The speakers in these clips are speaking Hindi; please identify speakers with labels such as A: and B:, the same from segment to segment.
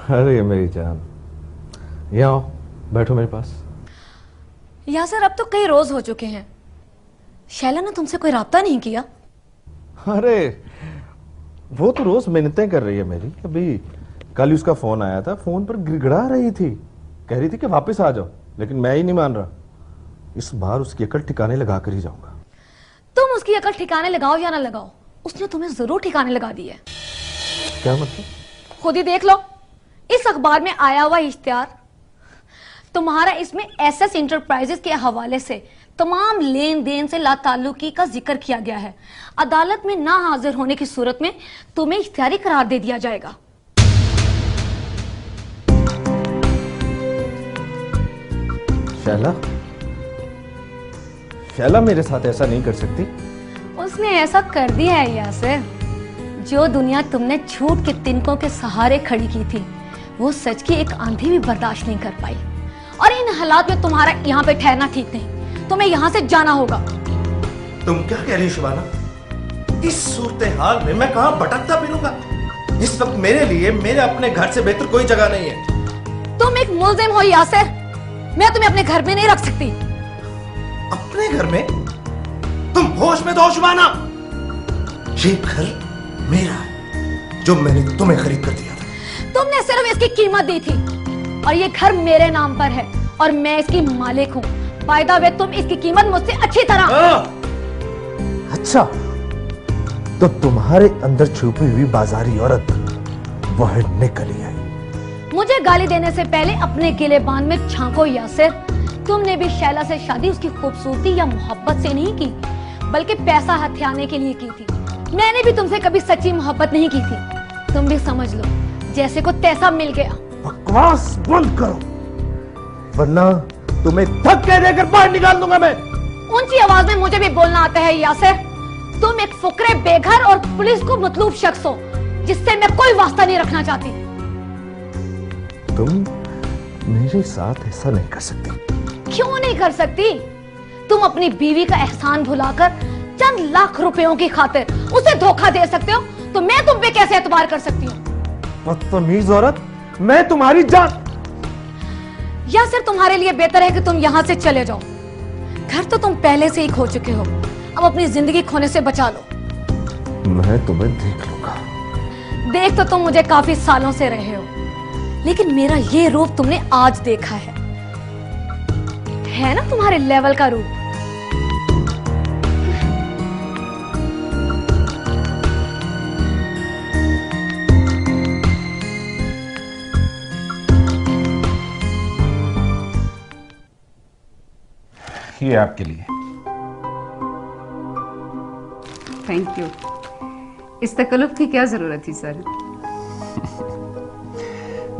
A: अरे मेरी जान, यहाँ आओ, बैठो मेरे पास।
B: यासर, अब तो कई रोज हो चुके हैं। शैला ने तुमसे कोई राब्ता नहीं किया?
A: अरे वो तो रोज मिन्नतें कर रही है मेरी। अभी कल ही उसका फोन आया था, फोन पर गिड़गिड़ा रही थी, कह रही थी कि वापस आ जाओ, लेकिन मैं ही नहीं मान रहा। इस बार उसकी अकल ठिकाने लगा कर ही जाऊंगा।
B: तुम उसकी अकल ठिकाने लगाओ या ना लगाओ, उसने तुम्हें जरूर ठिकाने लगा दी है।
A: क्या मतलब?
B: खुद ही देख लो, इस अखबार में आया हुआ इश्तिहार तुम्हारा, इसमें एसएस इंटरप्राइजेस के हवाले से तमाम लेन देन से लाताल्लुकी का जिक्र किया गया है। अदालत में ना हाजिर होने की सूरत में तुम्हें इख्तियारी करार दे दिया जाएगा।
A: शैला, शैला मेरे साथ ऐसा नहीं कर सकती।
B: उसने ऐसा कर दिया है यासिर। जो दुनिया तुमने झूठ के तिनकों के सहारे खड़ी की थी, वो सच की एक आंधी भी बर्दाश्त नहीं कर पाई। और इन हालात में तुम्हारा यहाँ पे ठहरना ठीक नहीं, तुम्हें यहाँ से जाना होगा।
A: तुम क्या कह रही हो शुबाना? इस सूरत हाल में मैं कहाँ भटकता फिरूंगा? इस वक्त मेरे लिए मेरे अपने घर से बेहतर कोई जगह नहीं है।
B: तुम एक मुल्जिम हो यासिर, मैं तुम्हें अपने घर में नहीं रख सकती।
A: अपने घर में? तुम होश में तो हो शुबाना? ये घर मेरा है, जो मैंने तुम्हें खरीद कर दिया था।
B: तुमने सिर्फ इसकी कीमत दी थी, और ये घर मेरे नाम पर है और मैं इसकी मालिक हूँ। बाय द वे, तुम इसकी कीमत मुझसे अच्छी तरह।
A: अच्छा, तो तुम्हारे अंदर छुपी हुई बाजारी औरत बाहर निकली आई।
B: मुझे गाली देने से पहले अपने गिलेबान में झांको यासिर। तुमने भी शैला से शादी उसकी खूबसूरती या मोहब्बत से नहीं की, बल्कि पैसा हथियाने के लिए की थी। मैंने भी तुमसे कभी सच्ची मोहब्बत नहीं की थी। तुम भी समझ लो, जैसे को तैसा मिल गया।
A: बकवास बंद करो, वरना तुम्हें धक्के देकर बाहर निकाल दूंगा मैं।
B: ऊंची आवाज में मुझे भी बोलना आता है यासिर। तुम एक फुकरे, बेघर और पुलिस को मतलूब शख्स हो, जिससे मैं कोई वास्ता नहीं रखना चाहती।
A: तुम मेरे साथ ऐसा नहीं कर सकती।
B: क्यों नहीं कर सकती? तुम अपनी बीवी का एहसान भुलाकर चंद लाख रुपयों की खातिर उसे धोखा दे सकते हो, तो मैं तुम पे कैसे एतबार कर सकती हूँ?
A: बदतमीज औरत, मैं तुम्हारी जान।
B: या सिर्फ तुम्हारे लिए बेहतर है कि तुम यहाँ से चले जाओ। घर तो तुम पहले से ही खो चुके हो, अब अपनी जिंदगी खोने से बचा लो।
A: मैं तुम्हें देख लूंगा।
B: देख तो तुम मुझे काफी सालों से रहे हो, लेकिन मेरा ये रूप तुमने आज देखा है ना तुम्हारे लेवल का रूप।
C: ये आपके लिए।
D: Thank you. इस तकल्लुफ की क्या जरूरत थी सर?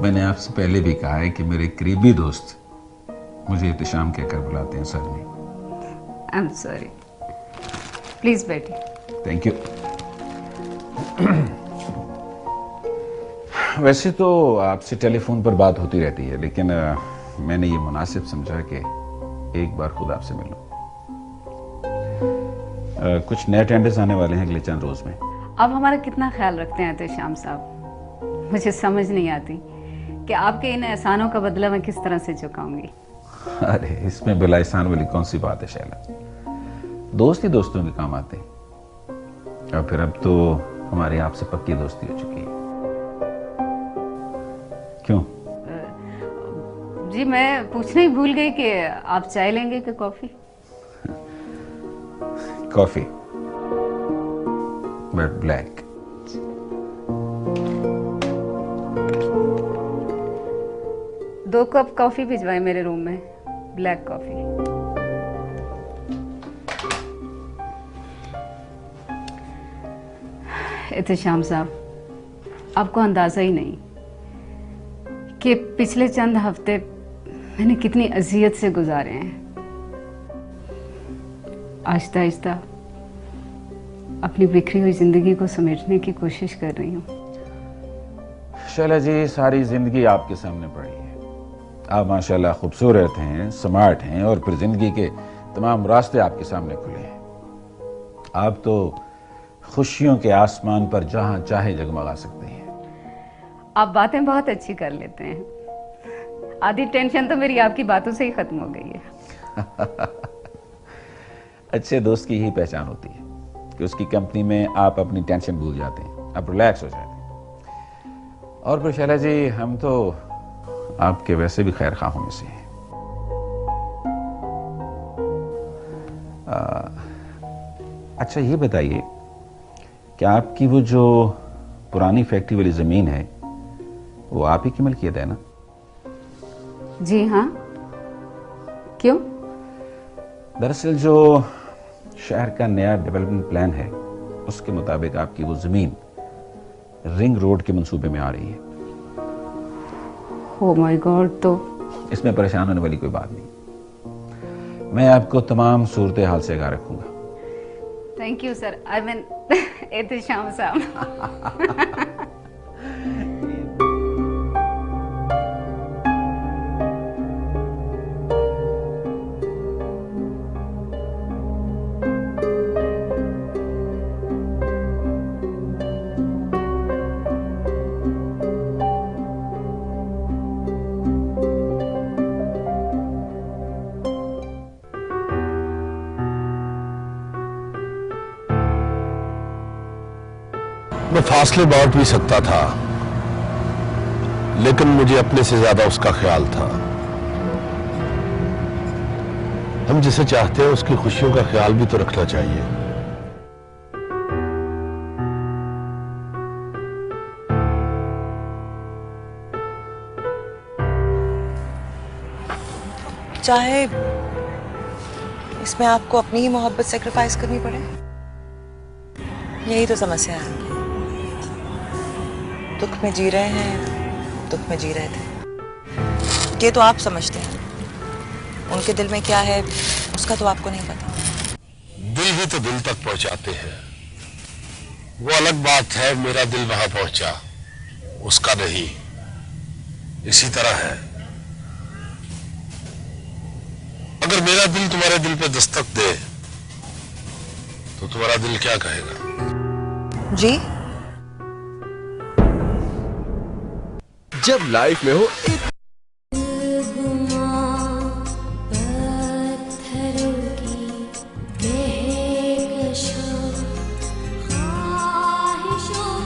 C: मैंने आपसे पहले भी कहा है कि मेरे करीबी दोस्त मुझे एहतिशाम कहकर बुलाते हैं सर नहीं।
D: I am sorry. प्लीज बैठिए।
C: Thank you. वैसे तो आपसे टेलीफोन पर बात होती रहती है, लेकिन मैंने ये मुनासिब समझा कि एक बार खुद आपसे मिलूं। कुछ नए टेंडर्स आने वाले हैं अगले चंद रोज में।
D: आप हमारा कितना ख्याल रखते हैं एहतिशाम साहब? मुझे समझ नहीं आती कि आपके इन एहसानों का बदला मैं किस तरह से चुकाऊंगी।
C: अरे इसमें बिला एहसान वाली कौन सी बात है शैला? दोस्त ही दोस्तों के काम आते हैं, और फिर अब तो हमारी आपसे पक्की दोस्ती हो चुकी है। क्यों?
D: जी मैं पूछना ही भूल गई कि आप चाय लेंगे कि कॉफी?
C: Coffee, but black.
D: दो कप कॉफी भिजवाए मेरे रूम में, ब्लैक कॉफी। एहतिशाम साहब, आपको अंदाजा ही नहीं कि पिछले चंद हफ्ते मैंने कितनी अजियत से गुजारे हैं। आहिस्ता आहिस्ता अपनी बिखरी हुई जिंदगी को समेटने की कोशिश कर रही हूँ।
C: शैला जी, सारी जिंदगी आपके सामने पड़ी है। आप माशाल्लाह खूबसूरत हैं, स्मार्ट हैं, और फिर जिंदगी के तमाम रास्ते आपके सामने खुले हैं। आप तो खुशियों के आसमान पर जहां चाहे जगमगा सकते हैं।
D: आप बातें बहुत अच्छी कर लेते हैं। आधी टेंशन तो मेरी आपकी बातों से ही खत्म हो गई है।
C: अच्छे दोस्त की ही पहचान होती है कि उसकी कंपनी में आप अपनी टेंशन भूल जाते हैं, आप रिलैक्स हो जाते हैं। और फिर शैला जी, हम तो आपके वैसे भी खैर खाहों में से हैं। अच्छा ये बताइए कि आपकी वो जो पुरानी फैक्ट्री वाली जमीन है वो आप ही की मिल्कियत है ना?
D: जी हाँ, क्यों?
C: दरअसल जो शहर का नया डेवलपमेंट प्लान है उसके मुताबिक आपकी वो जमीन रिंग रोड के मंसूबे में आ रही है।
D: ओह माय गॉड, तो
C: इसमें परेशान होने वाली कोई बात नहीं, मैं आपको तमाम सूरत हाल से आगाह रखूंगा।
D: Thank you sir, I mean Ehtesham साहब।
E: मैं फासले बांट भी सकता था, लेकिन मुझे अपने से ज्यादा उसका ख्याल था। हम जिसे चाहते हैं उसकी खुशियों का ख्याल भी तो रखना चाहिए।
F: चाहे इसमें आपको अपनी ही मोहब्बत सेक्रीफाइस करनी पड़े, यही तो समस्या है। दुख में जी रहे हैं, दुख में जी रहे थे, ये तो आप समझते हैं। उनके दिल में क्या है उसका तो आपको नहीं पता।
E: दिल ही तो दिल तक पहुंचाते हैं। वो अलग बात है मेरा दिल वहां पहुंचा, उसका नहीं। इसी तरह है, अगर मेरा दिल तुम्हारे दिल पे दस्तक दे तो तुम्हारा दिल क्या कहेगा?
F: जी,
G: जब लाइफ में हो